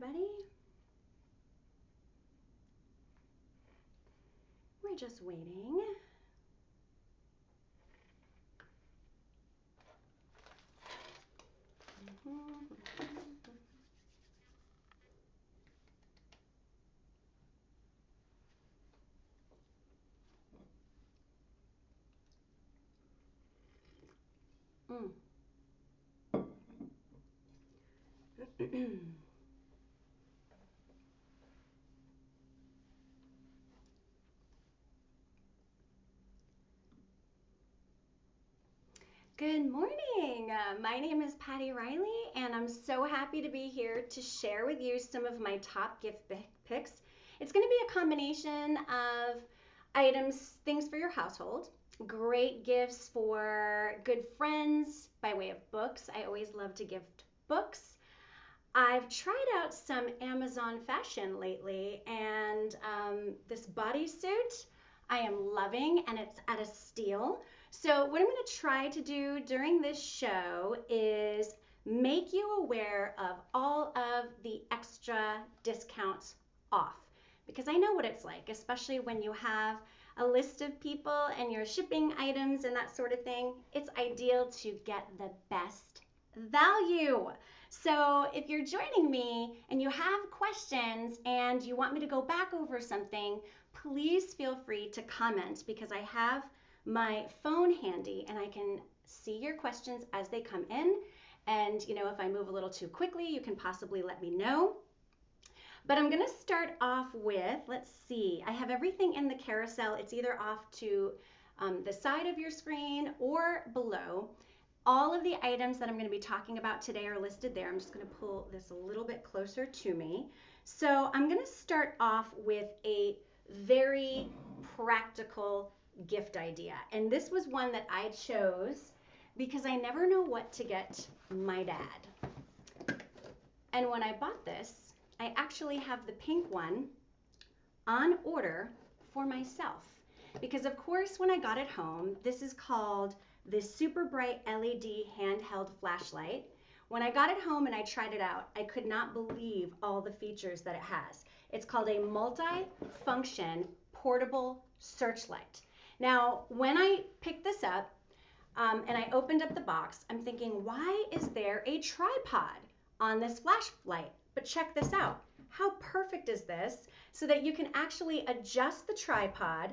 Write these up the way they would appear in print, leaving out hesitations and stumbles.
everybody. We're just waiting. Good morning. My name is Patty Riley, and I'm so happy to be here to share with you some of my top gift picks. It's going to be a combination of items, things for your household, great gifts for good friends by way of books. I always love to gift books. I've tried out some Amazon fashion lately, and this bodysuit I am loving, and it's at a steal. So what I'm going to try to do during this show is make you aware of all of the extra discounts off, because I know what it's like, especially when you have a list of people and you're shipping items and that sort of thing. It's ideal to get the best value. So if you're joining me and you have questions and you want me to go back over something, please feel free to comment, because I have my phone handy and I can see your questions as they come in. And if I move a little too quickly, you can possibly let me know. But I'm going to start off with, let's see, I have everything in the carousel. It's either off to the side of your screen or below. All of the items that I'm going to be talking about today are listed there. I'm just going to pull this a little bit closer to me. So I'm going to start off with a very practical gift idea. And this was one that I chose because I never know what to get my dad. And when I bought this, I actually have the pink one on order for myself. Because of course, when I got it home, this is called the Super Bright LED handheld flashlight. When I got it home and I tried it out, I could not believe all the features that it has. It's called a multi-function portable searchlight. Now, when I picked this up and I opened up the box, I'm thinking, why is there a tripod on this flashlight? But check this out. How perfect is this so that you can actually adjust the tripod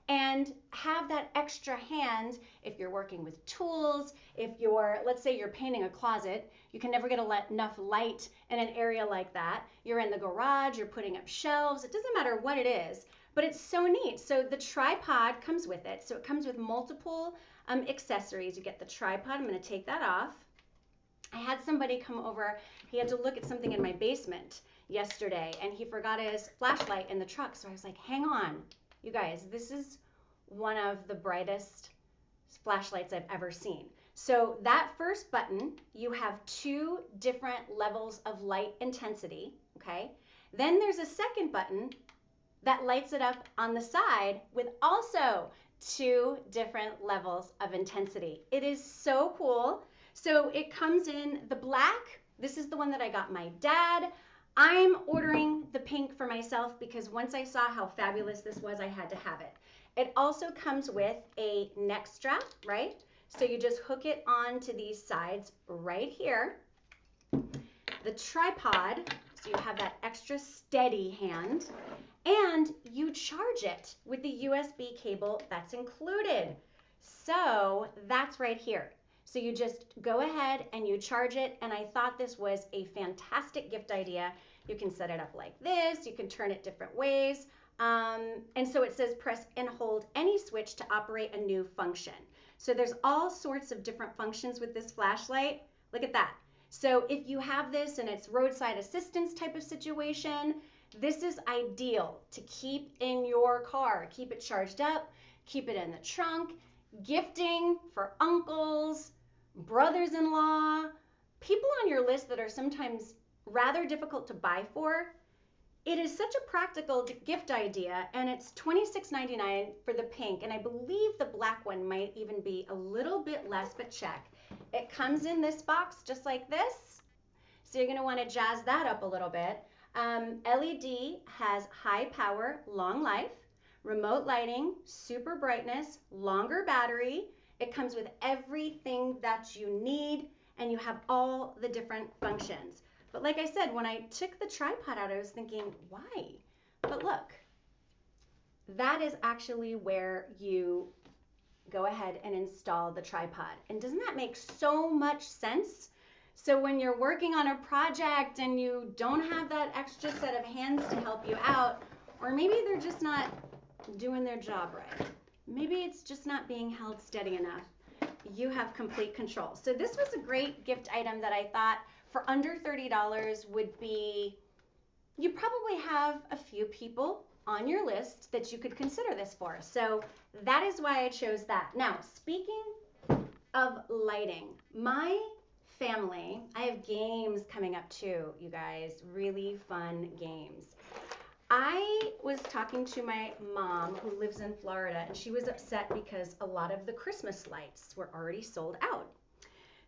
and have that extra hand if you're working with tools, if you're, let's say you're painting a closet, you can never get enough light in an area like that. You're in the garage, you're putting up shelves, it doesn't matter what it is, but it's so neat. So the tripod comes with it. So it comes with multiple accessories. You get the tripod, I'm gonna take that off. I had somebody come over, he had to look at something in my basement yesterday and he forgot his flashlight in the truck. So I was like, hang on, you guys, this is one of the brightest flashlights I've ever seen. So that first button, you have 2 different levels of light intensity, okay? Then there's a second button that lights it up on the side with also 2 different levels of intensity. It is so cool. So it comes in the black. This is the one that I got my dad. I'm ordering the pink for myself because once I saw how fabulous this was, I had to have it. It also comes with a neck strap, right? So you just hook it onto these sides right here. The tripod, so you have that extra steady hand, and you charge it with the USB cable that's included. So that's right here. So you just go ahead and you charge it, and I thought this was a fantastic gift idea. You can set it up like this, you can turn it different ways. And so it says press and hold any switch to operate a new function. So there's all sorts of different functions with this flashlight. Look at that. So if you have this and it's roadside assistance type of situation, this is ideal to keep in your car. Keep it charged up, keep it in the trunk, gifting for uncles, brothers-in-law, people on your list that are sometimes rather difficult to buy for. It is such a practical gift idea, and it's $26.99 for the pink, and I believe the black one might even be a little bit less, but check. It comes in this box just like this, so you're going to want to jazz that up a little bit. LED has high power, long life, remote lighting, super brightness, longer battery. It comes with everything that you need, and you have all the different functions. But like I said, when I took the tripod out, I was thinking, why? But look, that is actually where you go ahead and install the tripod. And doesn't that make so much sense? So when you're working on a project and you don't have that extra set of hands to help you out, or maybe they're just not doing their job right, maybe it's just not being held steady enough, you have complete control. So this was a great gift item that I thought for under $30 would be, you probably have a few people on your list that you could consider this for. So that is why I chose that. Now, speaking of lighting, my family, I have games coming up too, you guys, really fun games. I was talking to my mom who lives in Florida, and she was upset because a lot of the Christmas lights were already sold out.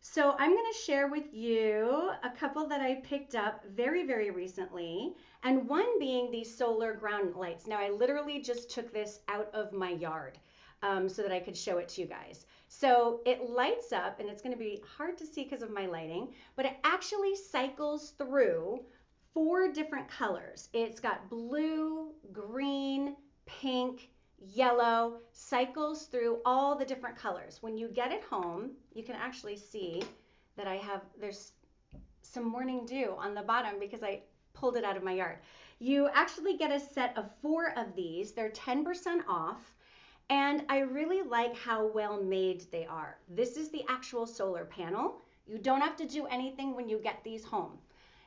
So I'm going to share with you a couple that I picked up very, very recently, and one being these solar ground lights. Now I literally just took this out of my yard so that I could show it to you guys. So it lights up, and it's going to be hard to see because of my lighting, but it actually cycles through 4 different colors. It's got blue, green, pink, yellow, cycles through all the different colors. When you get it home, you can actually see that there's some morning dew on the bottom because I pulled it out of my yard. You actually get a set of 4 of these. They're 10% off. And I really like how well made they are. This is the actual solar panel. You don't have to do anything when you get these home.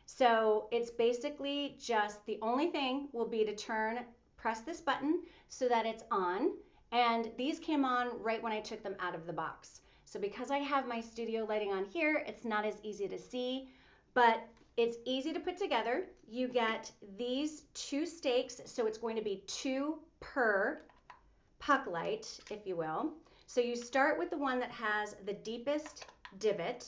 So it's basically just, the only thing will be to press this button so that it's on. And these came on right when I took them out of the box. So because I have my studio lighting on here, it's not as easy to see, but it's easy to put together. You get these 2 stakes, so it's going to be 2 per puck light, if you will. So you start with the one that has the deepest divot,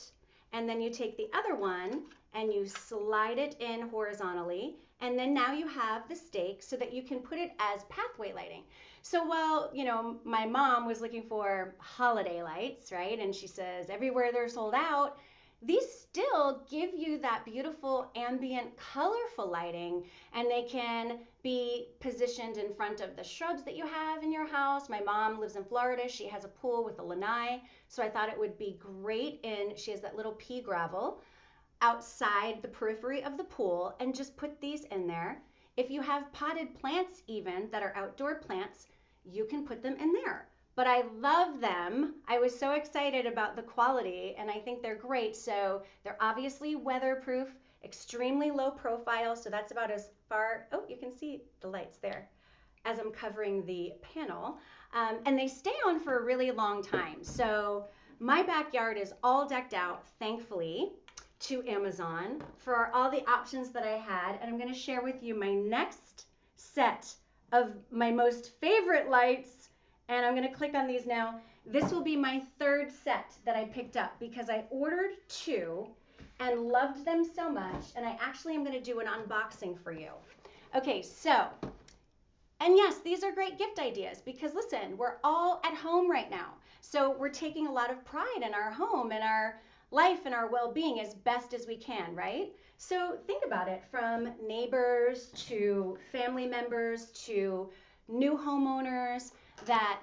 and then you take the other one and you slide it in horizontally, and then now you have the stake so that you can put it as pathway lighting. So while, you know, my mom was looking for holiday lights, right, and she says everywhere they're sold out, these still give you that beautiful ambient colorful lighting, and they can be positioned in front of the shrubs that you have in your house. My mom lives in Florida. She has a pool with a lanai, so I thought it would be great. She has that little pea gravel outside the periphery of the pool, and just put these in there. If you have potted plants even that are outdoor plants, you can put them in there. But I love them. I was so excited about the quality, and I think they're great. So they're obviously weatherproof, extremely low profile. So that's about as far, oh, you can see the lights there as I'm covering the panel. And they stay on for a really long time. So my backyard is all decked out, thankfully, to Amazon for all the options that I had. And I'm going to share with you my next set of my most favorite lights. And I'm going to click on these now. This will be my 3rd set that I picked up because I ordered 2 and loved them so much. And I actually am going to do an unboxing for you. Okay, so, and yes, these are great gift ideas because listen, we're all at home right now. So we're taking a lot of pride in our home and our life and our well-being as best as we can, right? So think about it, from neighbors to family members to new homeowners, that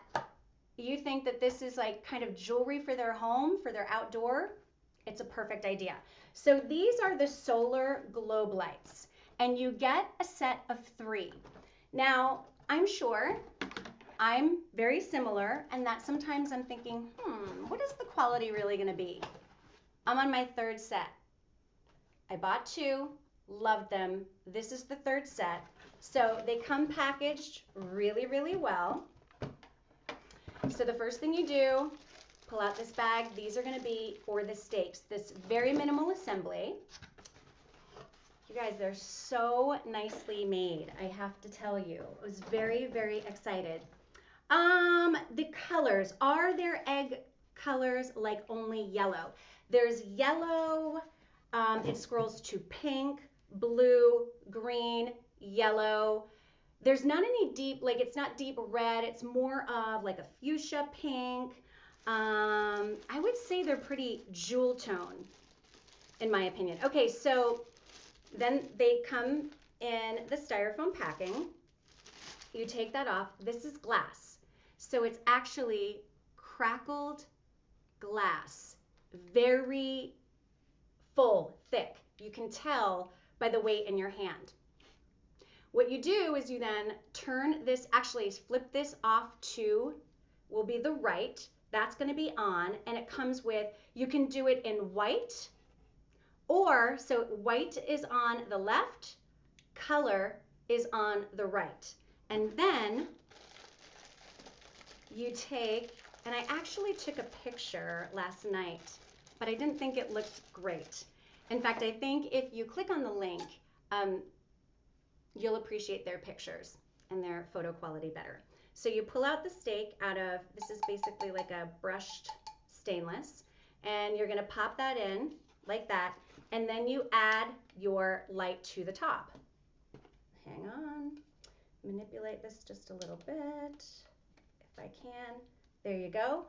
you think that this is like kind of jewelry for their home, for their outdoor. It's a perfect idea. So these are the solar globe lights, and you get a set of 3. Now, I'm sure I'm very similar, and that sometimes I'm thinking, what is the quality really going to be? I'm on my 3rd set. I bought 2, loved them. This is the 3rd set. So they come packaged really, really well. So the first thing you do, pull out this bag. These are going to be for the stakes. This very minimal assembly. You guys, they're so nicely made, I have to tell you. I was very, very excited. The colors, are there egg colors like only yellow? There's yellow, it scrolls to pink, blue, green, yellow. There's not any deep, like it's not deep red. It's more of like a fuchsia pink. I would say they're pretty jewel tone, in my opinion. Okay, so then they come in the styrofoam packing. You take that off. This is glass. So it's actually crackled glass. Very full, thick. You can tell by the weight in your hand. What you do is you then turn this, actually flip this off to, will be the right. That's going to be on, and it comes with, you can do it in white, or, so white is on the left, color is on the right. And then you take, and I actually took a picture last night, but I didn't think it looked great. In fact, I think if you click on the link, you'll appreciate their pictures and their photo quality better. So you pull out the steak out of, this is basically like a brushed stainless, and you're gonna pop that in like that, and then you add your light to the top. Hang on, manipulate this just a little bit, if I can. There you go.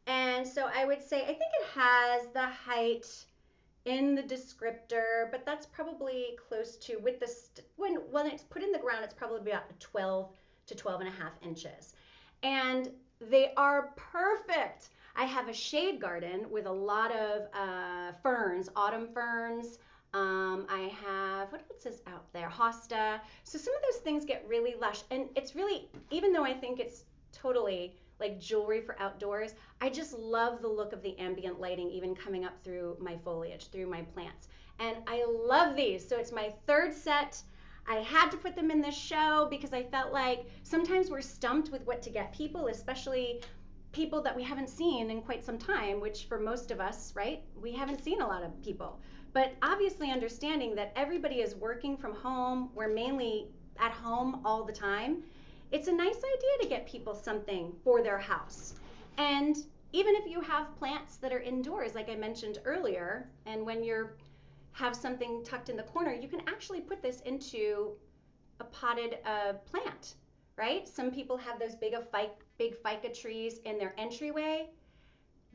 And so I would say, I think it has the height in the descriptor, but that's probably close to, with the, when it's put in the ground, it's probably about 12 to 12 and a half inches. And they are perfect. I have a shade garden with a lot of ferns, autumn ferns. I have, what else is out there? Hosta. So some of those things get really lush. And it's really, even though I think it's totally like jewelry for outdoors, I just love the look of the ambient lighting even coming up through my foliage, through my plants. And I love these. So it's my third set. I had to put them in this show because I felt like sometimes we're stumped with what to get people, especially people that we haven't seen in quite some time, which for most of us, right, we haven't seen a lot of people. But obviously understanding that everybody is working from home, we're mainly at home all the time, it's a nice idea to get people something for their house. And even if you have plants that are indoors, like I mentioned earlier, and when you're have something tucked in the corner, you can actually put this into a potted plant, right? Some people have those big ficus trees in their entryway.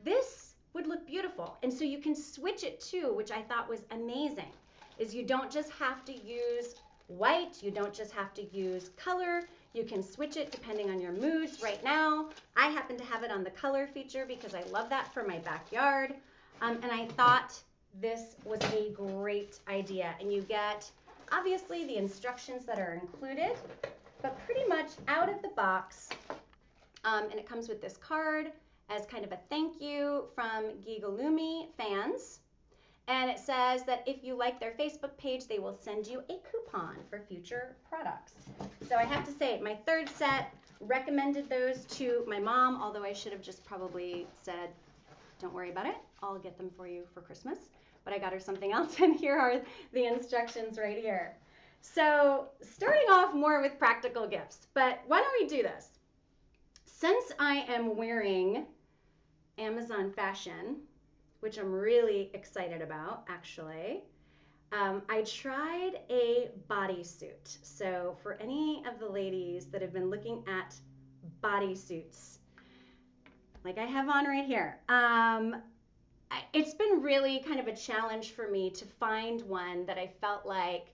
This would look beautiful. And so you can switch it too, which I thought was amazing, is you don't just have to use white, you don't just have to use color, you can switch it depending on your moods. Right now, I happen to have it on the color feature because I love that for my backyard. And I thought this was a great idea. And you get, obviously, the instructions that are included, but pretty much out of the box. And it comes with this card as kind of a thank you from Gigolumi fans. And it says that if you like their Facebook page, they will send you a coupon for future products. So I have to say, my third set, recommended those to my mom, although I should have just probably said, don't worry about it, I'll get them for you for Christmas. But I got her something else, and here are the instructions right here. So starting off more with practical gifts, but why don't we do this? Since I am wearing Amazon fashion, which I'm really excited about, actually, I tried a bodysuit. So for any of the ladies that have been looking at bodysuits, like I have on right here, it's been really kind of a challenge for me to find one that I felt like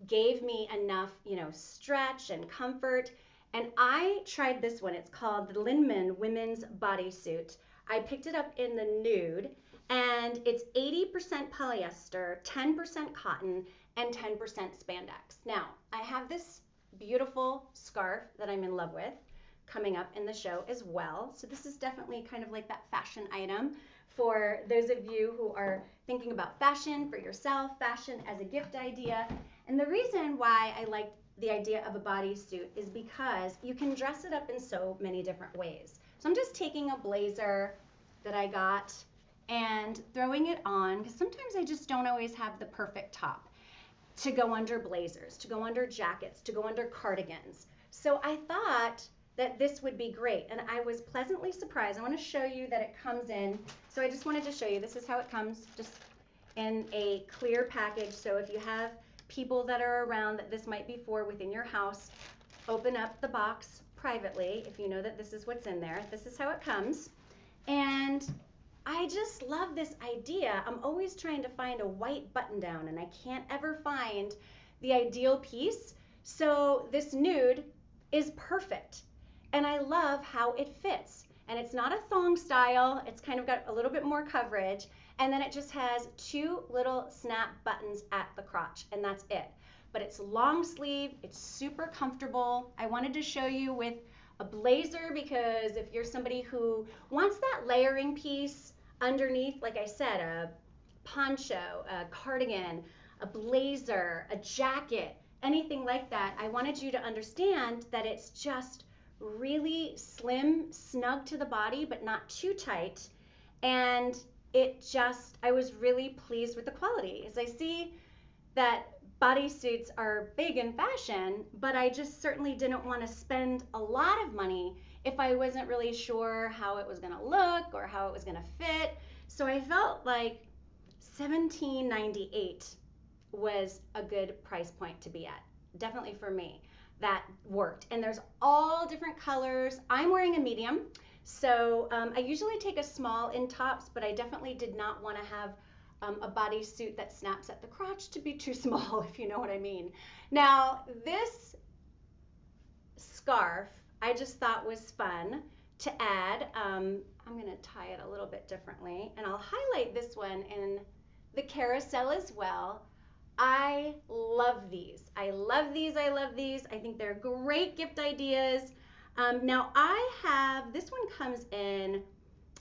gave me enough, stretch and comfort. And I tried this one. It's called the Lindemann Women's Bodysuit. I picked it up in the nude, and it's 80% polyester, 10% cotton, and 10% spandex. Now, I have this beautiful scarf that I'm in love with coming up in the show as well. So this is definitely kind of like that fashion item for those of you who are thinking about fashion for yourself, fashion as a gift idea. And the reason why I like the idea of a bodysuit is because you can dress it up in so many different ways. So I'm just taking a blazer that I got and throwing it on, because sometimes I just don't always have the perfect top to go under blazers, to go under jackets, to go under cardigans. So I thought that this would be great, and I was pleasantly surprised. I want to show you that it comes in. So I just wanted to show you, this is how it comes, just in a clear package. So if you have people that are around that this might be for within your house, open up the box privately if you know that this is what's in there. This is how it comes. And I just love this idea. I'm always trying to find a white button down and I can't ever find the ideal piece. So this nude is perfect. And I love how it fits. And it's not a thong style. It's kind of got a little bit more coverage. And then it just has two little snap buttons at the crotch, and that's it. But it's long sleeve, it's super comfortable. I wanted to show you with a blazer because if you're somebody who wants that layering piece underneath, like I said, a poncho, a cardigan, a blazer, a jacket, anything like that, I wanted you to understand that it's just really slim, snug to the body, but not too tight. And I was really pleased with the quality. As I see that bodysuits are big in fashion, but I just certainly didn't want to spend a lot of money if I wasn't really sure how it was going to look or how it was going to fit. So I felt like $17.98 was a good price point to be at. Definitely for me, that worked. And there's all different colors. I'm wearing a medium. So I usually take a small in tops, but I definitely did not want to have a bodysuit that snaps at the crotch to be too small, if you know what I mean. Now, this scarf I just thought was fun to add. I'm going to tie it a little bit differently, and I'll highlight this one in the carousel as well. I love these. I love these. I love these. I think they're great gift ideas. Now this one comes in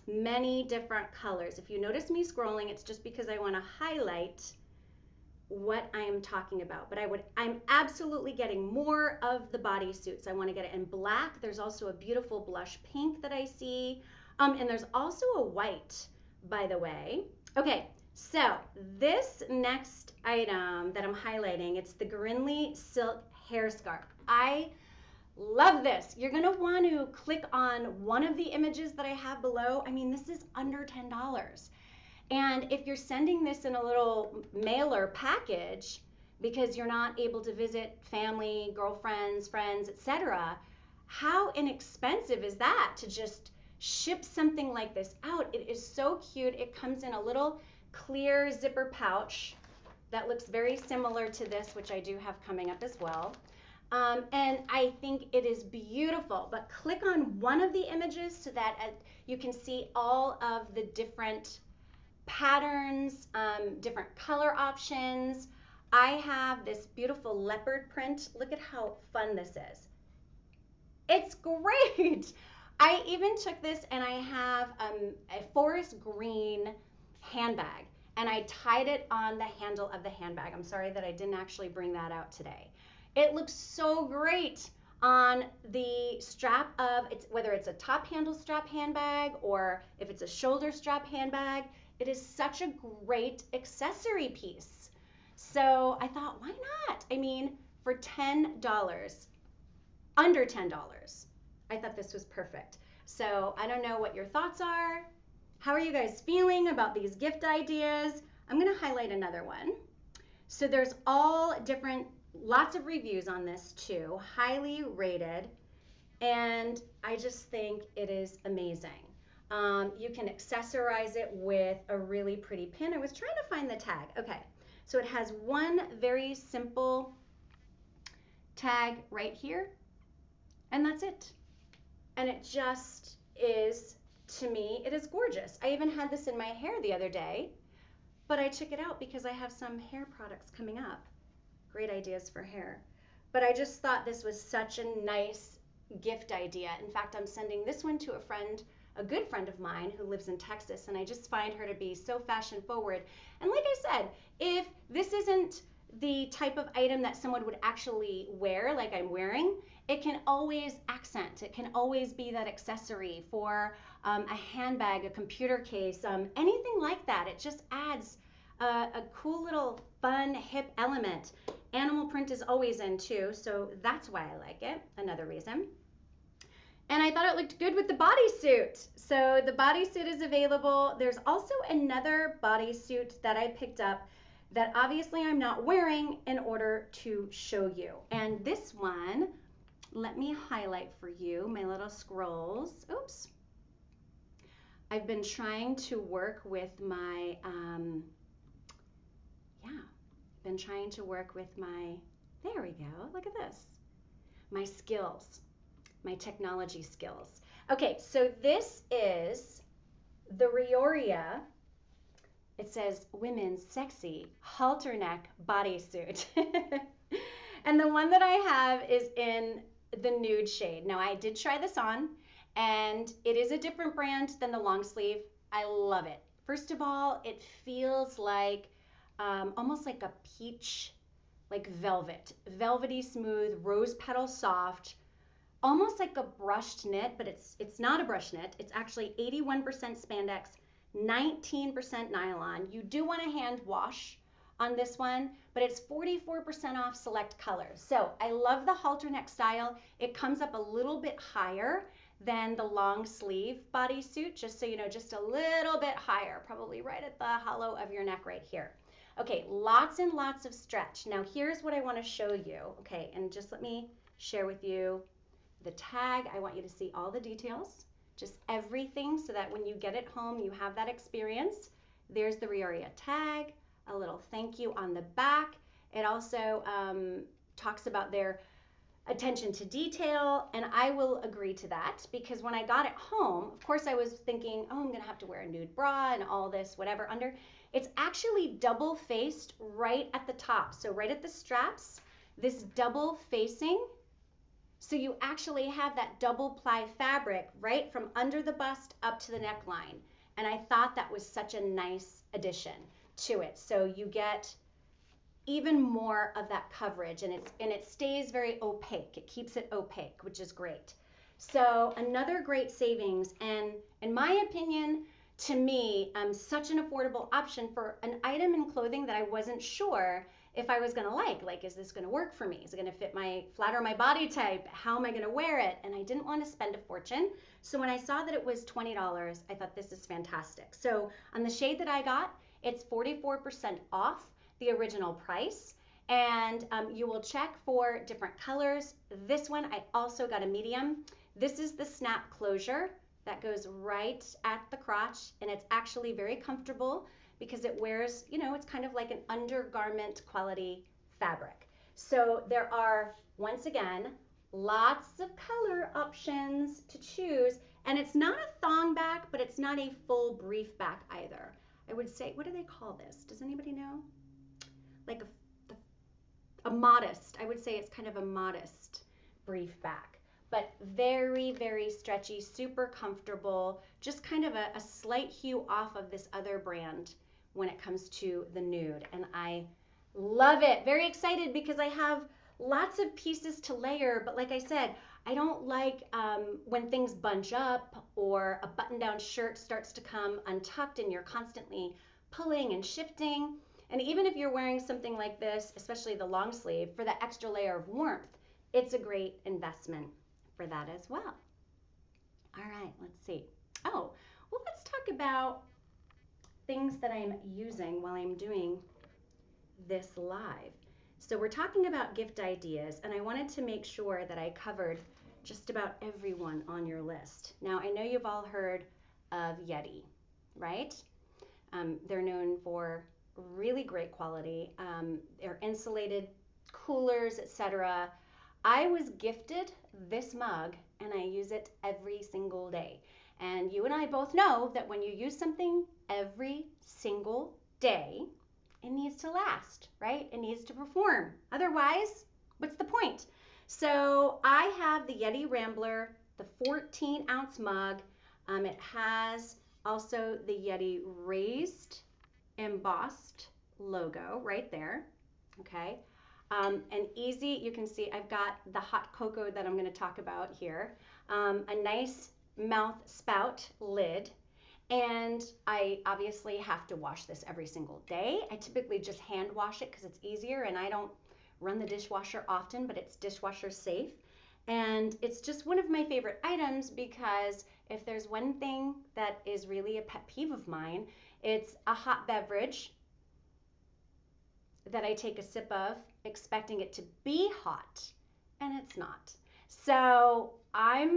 many different colors. If you notice me scrolling, it's just because I want to highlight what I am talking about. But I'm absolutely getting more of the bodysuits. I want to get it in black. There's also a beautiful blush pink that I see. And there's also a white, by the way. Okay, so this next item that I'm highlighting, it's the Grinley Silk Hair Scarf. I love this. You're going to want to click on one of the images that I have below. I mean, this is under $10. And if you're sending this in a little mailer package because you're not able to visit family, girlfriends, friends, etc., how inexpensive is that to just ship something like this out? It is so cute. It comes in a little clear zipper pouch that looks very similar to this, which I do have coming up as well. And I think it is beautiful, but click on one of the images so that you can see all of the different patterns, different color options. I have this beautiful leopard print. Look at how fun this is. It's great. I even took this and I have a forest green handbag and I tied it on the handle of the handbag. I'm sorry that I didn't actually bring that out today. It looks so great on the strap of, whether it's a top handle strap handbag or if it's a shoulder strap handbag, it is such a great accessory piece. So I thought, why not? I mean, for $10, under $10, I thought this was perfect. So I don't know what your thoughts are. How are you guys feeling about these gift ideas? I'm gonna highlight another one. So there's all different, lots of reviews on this too, highly rated, and I just think it is amazing. You can accessorize it with a really pretty pin. I was trying to find the tag. Okay, so it has one very simple tag right here, and that's it. And it just is, to me, it is gorgeous. I even had this in my hair the other day, but I took it out because I have some hair products coming up. Great ideas for hair. But I just thought this was such a nice gift idea. In fact, I'm sending this one to a friend, a good friend of mine who lives in Texas, and I just find her to be so fashion forward. And like I said, if this isn't the type of item that someone would actually wear like I'm wearing, it can always accent. It can always be that accessory for a handbag, a computer case, anything like that. It just adds a cool little fun, hip element. Animal print is always in too, so that's why I like it, another reason. And I thought it looked good with the bodysuit. So the bodysuit is available. There's also another bodysuit that I picked up that obviously I'm not wearing in order to show you. And this one, let me highlight for you my little scrolls. Oops. I've been trying to work with my, been trying to work with my, there we go, look at this, my skills, my technology skills. Okay, so this is the Rioria. It says women's sexy halter neck bodysuit. And the one that I have is in the nude shade. Now I did try this on and it is a different brand than the long sleeve. I love it. First of all, it feels like almost like a peach, like velvet, velvety smooth, rose petal soft, almost like a brushed knit, but it's not a brushed knit. It's actually 81% spandex, 19% nylon. You do want a hand wash on this one, but it's 44% off select colors. So I love the halter neck style. It comes up a little bit higher than the long sleeve bodysuit, just so you know, just a little bit higher, probably right at the hollow of your neck right here. Okay, lots and lots of stretch. Now here's what I want to show you. Okay, and just let me share with you the tag. I want you to see all the details, just everything, so that when you get it home, you have that experience. There's the Rioria tag, a little thank you on the back. It also talks about their attention to detail, and I will agree to that because when I got it home, of course I was thinking, oh, I'm gonna have to wear a nude bra and all this whatever under. It's actually double faced right at the top, so right at the straps, this double facing. So you actually have that double ply fabric right from under the bust up to the neckline. And I thought that was such a nice addition to it. So you get even more of that coverage, and it stays very opaque. It keeps it opaque, which is great. So another great savings, and in my opinion, to me, such an affordable option for an item in clothing that I wasn't sure if I was gonna like, is this gonna work for me? Is it gonna fit flatter my body type? How am I gonna wear it? And I didn't want to spend a fortune. So when I saw that it was $20, I thought this is fantastic. So on the shade that I got, it's 44% off the original price. And you will check for different colors. This one, I also got a medium. This is the snap closure that goes right at the crotch, and it's actually very comfortable because it wears, you know, it's kind of like an undergarment quality fabric. So there are, once again, lots of color options to choose, and it's not a thong back, but it's not a full brief back either. I would say, what do they call this? Does anybody know? Like a modest, I would say it's kind of a modest brief back, but very, very stretchy, super comfortable, just kind of a slight hue off of this other brand when it comes to the nude. And I love it. Very excited because I have lots of pieces to layer, but like I said, I don't like when things bunch up or a button-down shirt starts to come untucked and you're constantly pulling and shifting. And even if you're wearing something like this, especially the long sleeve, for the extra layer of warmth, it's a great investment for that as well. All right, let's see. Oh, well, let's talk about things that I'm using while I'm doing this live. So we're talking about gift ideas, and I wanted to make sure that I covered just about everyone on your list. Now, I know you've all heard of Yeti, right? They're known for really great quality. They're insulated coolers, etc. I was gifted this mug and I use it every single day. And you and I both know that when you use something every single day, it needs to last, right? It needs to perform. Otherwise, what's the point? So I have the Yeti Rambler, the 14-ounce mug. It has also the Yeti raised embossed logo right there, okay? And easy, you can see I've got the hot cocoa that I'm going to talk about here, a nice mouth spout lid, and I obviously have to wash this every single day. I typically just hand wash it because it's easier, and I don't run the dishwasher often, but it's dishwasher safe. And it's just one of my favorite items because if there's one thing that is really a pet peeve of mine, it's a hot beverage that I take a sip of, expecting it to be hot, and it's not. So I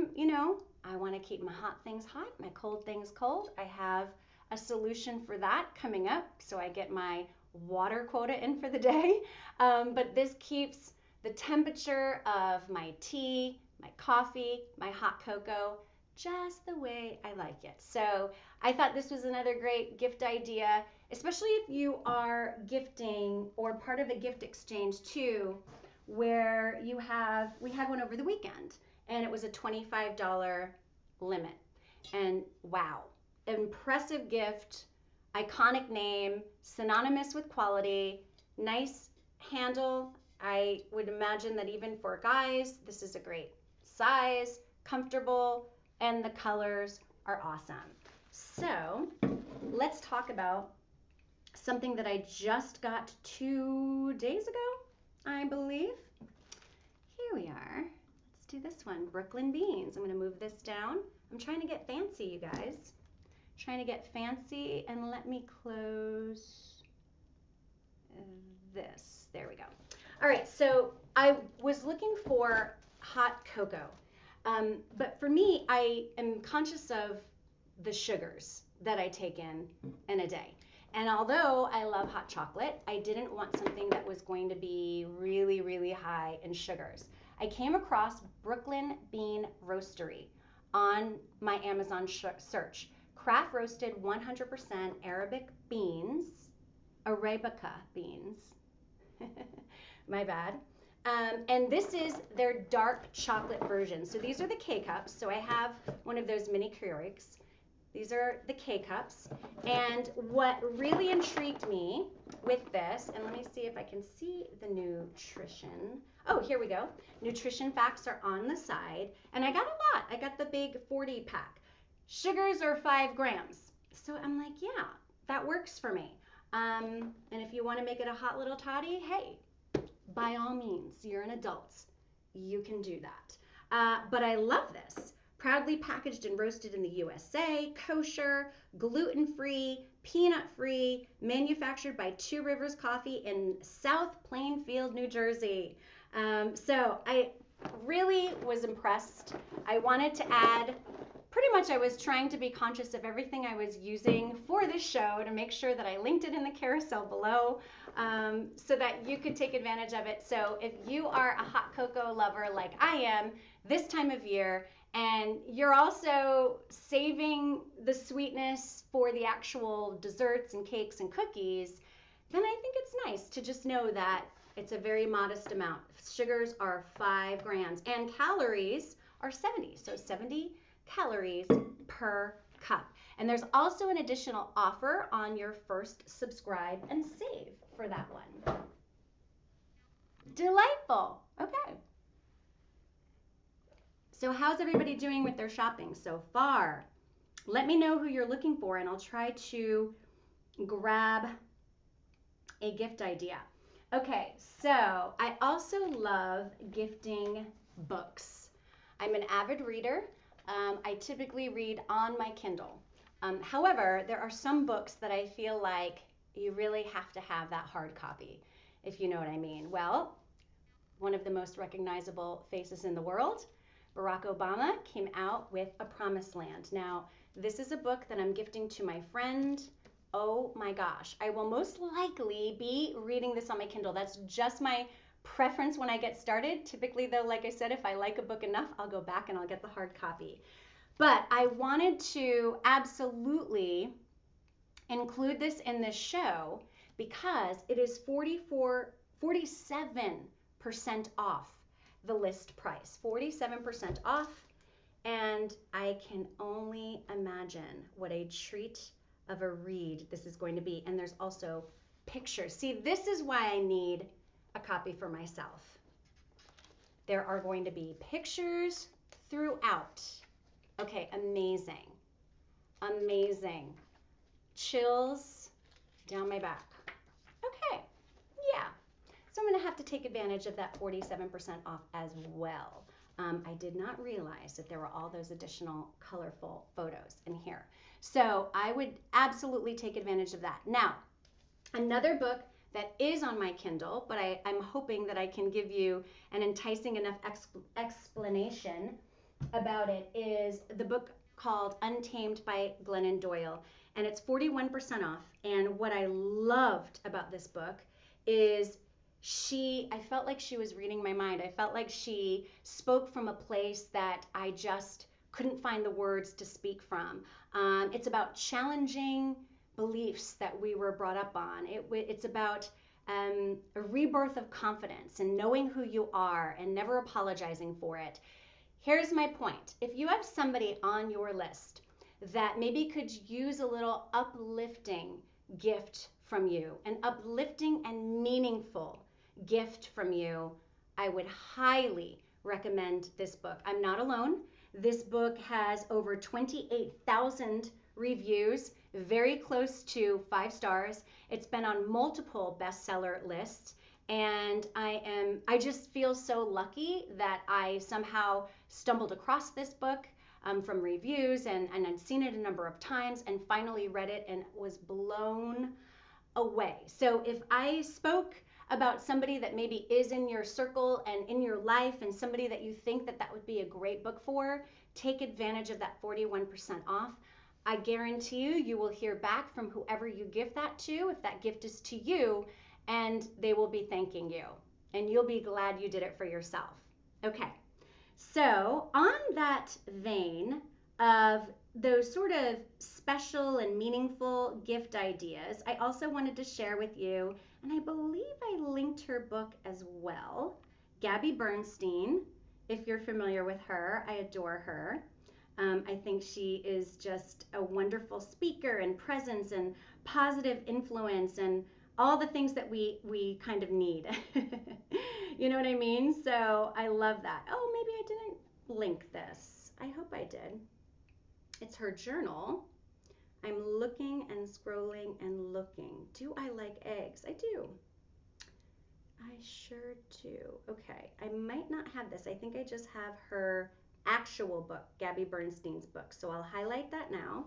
want to keep my hot things hot, my cold things cold. I have a solution for that coming up, so I get my water quota in for the day. But this keeps the temperature of my tea, my coffee, my hot cocoa just the way I like it. So I thought this was another great gift idea, especially if you are gifting or part of a gift exchange too, where we had one over the weekend and it was a $25 limit. And wow, impressive gift, iconic name, synonymous with quality, nice handle. I would imagine that even for guys, this is a great size, comfortable, and the colors are awesome. So let's talk about something that I just got 2 days ago, I believe. Here we are. Let's do this one, Brooklyn Beans. I'm going to move this down. I'm trying to get fancy, you guys. Trying to get fancy, and let me close this. There we go. All right, so I was looking for hot cocoa. But for me, I am conscious of the sugars that I take in a day. And although I love hot chocolate, I didn't want something that was going to be really, really high in sugars. I came across Brooklyn Bean Roastery on my Amazon search. Craft roasted 100% Arabic beans, Arabica beans. My bad. And this is their dark chocolate version. So these are the K-Cups. So I have one of those mini Keurigs. These are the K-Cups. And what really intrigued me with this, and let me see if I can see the nutrition. Oh, here we go. Nutrition facts are on the side. And I got a lot. I got the big 40 pack. Sugars are 5 grams. So I'm like, yeah, that works for me. And if you want to make it a hot little toddy, hey, by all means, you're an adult. You can do that. But I love this. Proudly packaged and roasted in the USA, kosher, gluten-free, peanut-free, manufactured by Two Rivers Coffee in South Plainfield, New Jersey. So I really was impressed. I wanted to add, pretty much I was trying to be conscious of everything I was using for this show to make sure that I linked it in the carousel below so that you could take advantage of it. So if you are a hot cocoa lover like I am this time of year, and you're also saving the sweetness for the actual desserts and cakes and cookies, then I think it's nice to just know that it's a very modest amount. Sugars are 5 grams and calories are 70. So 70 calories per cup. And there's also an additional offer on your first subscribe and save for that one. Delightful. Okay. So how's everybody doing with their shopping so far? Let me know who you're looking for and I'll try to grab a gift idea. Okay, so I also love gifting books. I'm an avid reader. I typically read on my Kindle. However, there are some books that I feel like you really have to have that hard copy, if you know what I mean. Well, one of the most recognizable faces in the world, Barack Obama, came out with A Promised Land. Now, this is a book that I'm gifting to my friend. Oh my gosh, I will most likely be reading this on my Kindle. That's just my preference when I get started. Typically though, like I said, if I like a book enough, I'll go back and I'll get the hard copy. But I wanted to absolutely include this in this show because it is 47% off the list price, 47% off. And I can only imagine what a treat of a read this is going to be. And there's also pictures. See, this is why I need a copy for myself. There are going to be pictures throughout. Okay, amazing. Amazing. Chills down my back. Okay, yeah. So I'm gonna have to take advantage of that 47% off as well. I did not realize that there were all those additional colorful photos in here. So I would absolutely take advantage of that. Now, another book that is on my Kindle, but I'm hoping that I can give you an enticing enough explanation about it, is the book called Untamed by Glennon Doyle, and it's 41% off. And what I loved about this book is I felt like she was reading my mind. I felt like she spoke from a place that I just couldn't find the words to speak from. It's about challenging beliefs that we were brought up on. It's about a rebirth of confidence and knowing who you are and never apologizing for it. Here's my point. If you have somebody on your list that maybe could use a little uplifting gift from you, an uplifting and meaningful gift from you, I would highly recommend this book. I'm not alone. This book has over 28,000 reviews, very close to 5 stars. It's been on multiple bestseller lists, and I just feel so lucky that I somehow stumbled across this book from reviews, and I'd seen it a number of times and finally read it and was blown away. So if I spoke about somebody that maybe is in your circle and in your life, and somebody that you think that would be a great book for, take advantage of that 41% off. I guarantee you will hear back from whoever you give that to, if that gift is to you, and they will be thanking you, and you'll be glad you did it for yourself. Okay, so on that vein of those sort of special and meaningful gift ideas, I also wanted to share with you, and I believe I linked her book as well, Gabby Bernstein. If you're familiar with her, I adore her. I think she is just a wonderful speaker and presence and positive influence and all the things that we kind of need. You know what I mean? So I love that. Oh, maybe I didn't link this. I hope I did. It's her journal. I'm looking and scrolling and looking. Do I like eggs? I do. I sure do. Okay, I might not have this. I think I just have her actual book, Gabby Bernstein's book. So I'll highlight that now.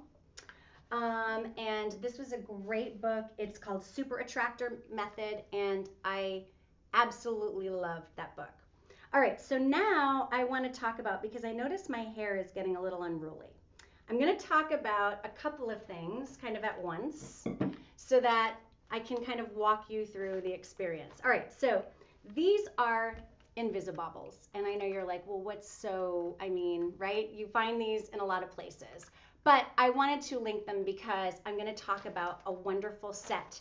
And this was a great book. It's called Super Attractor Method, and I absolutely loved that book. All right, so now I want to talk about, because I notice my hair is getting a little unruly, I'm going to talk about a couple of things kind of at once so that I can kind of walk you through the experience. All right, so these are Invisibobbles, and I know you're like, well, what's so, I mean, right? You find these in a lot of places, but I wanted to link them because I'm going to talk about a wonderful set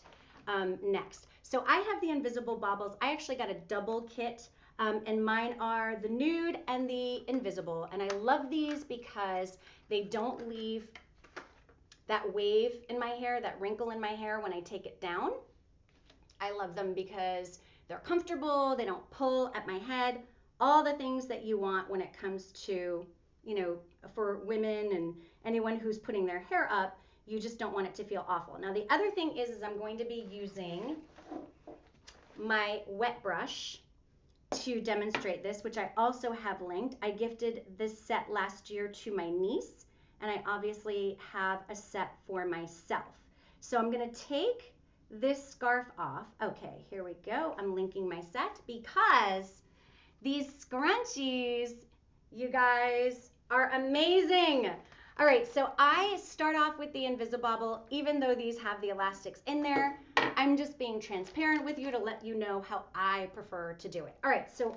next. So I have the Invisibobbles. I actually got a double kit, and mine are the nude and the invisible, and I love these because they don't leave that wave in my hair, that wrinkle in my hair when I take it down. I love them because they're comfortable, they don't pull at my head, all the things that you want when it comes to, you know, for women and anyone who's putting their hair up, you just don't want it to feel awful. Now the other thing is I'm going to be using my wet brush to demonstrate this, which I also have linked. I gifted this set last year to my niece, and I obviously have a set for myself. So I'm going to take this scarf off. Okay, here we go. I'm linking my set because these scrunchies, you guys, are amazing. All right, so I start off with the Invisibobble, even though these have the elastics in there. I'm just being transparent with you to let you know how I prefer to do it. All right, so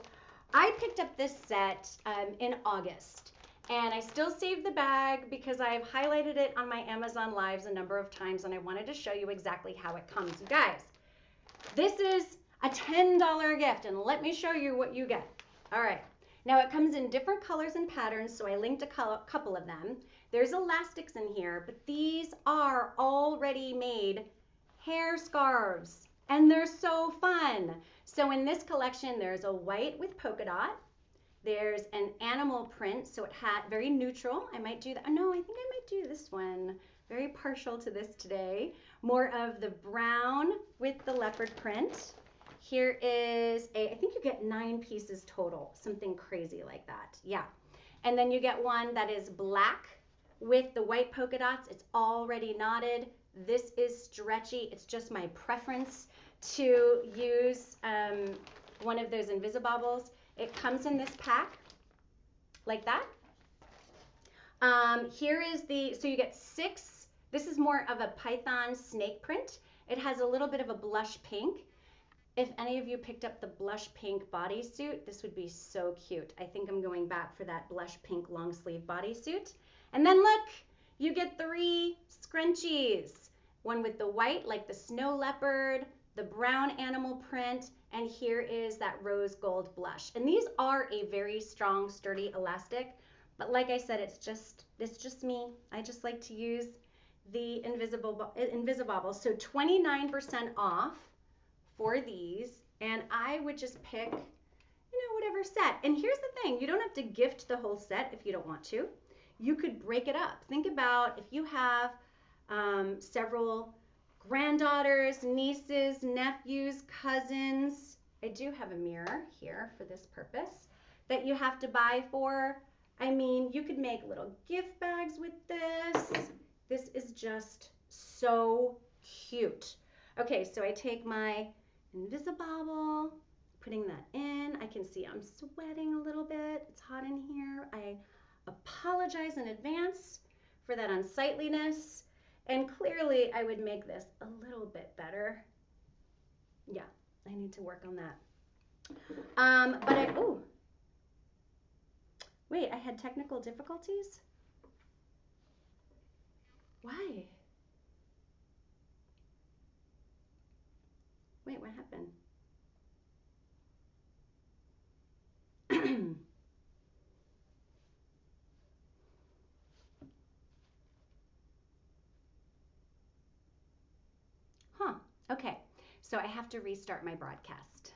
I picked up this set in August, and I still saved the bag because I've highlighted it on my Amazon Lives a number of times, and I wanted to show you exactly how it comes. You guys, this is a $10 gift, and let me show you what you get. All right, now it comes in different colors and patterns, so I linked a couple of them. There's elastics in here, but these are already made hair scarves, and they're so fun. So in this collection, there's a white with polka dot. There's an animal print, so it had very neutral. I might do that. Oh, no, I think I might do this one. Very partial to this today. More of the brown with the leopard print. Here is I think you get 9 pieces total, something crazy like that. Yeah. And then you get one that is black with the white polka dots. It's already knotted. This is stretchy. It's just my preference to use one of those Invisibobbles. It comes in this pack like that. Here is so you get 6. This is more of a python snake print. It has a little bit of a blush pink. If any of you picked up the blush pink bodysuit, this would be so cute. I think I'm going back for that blush pink long sleeve bodysuit. And then look, you get 3 scrunchies. One with the white, like the snow leopard, the brown animal print, and here is that rose gold blush. And these are a very strong, sturdy elastic. But like I said, it's just me. I just like to use the Invisibobble. So 29% off for these, and I would just pick, whatever set. And here's the thing, you don't have to gift the whole set if you don't want to. You could break it up. Think about if you have several granddaughters, nieces, nephews, cousins. I do have a mirror here for this purpose that you have to buy for. I mean, you could make little gift bags with this. This is just so cute. Okay, so I take my Invisibobble, putting that in. I can see I'm sweating a little bit. It's hot in here. I apologize in advance for that unsightliness. And clearly I would make this a little bit better. Yeah, I need to work on that. Wait, I had technical difficulties? Why? Wait, what happened? Huh, okay. So I have to restart my broadcast.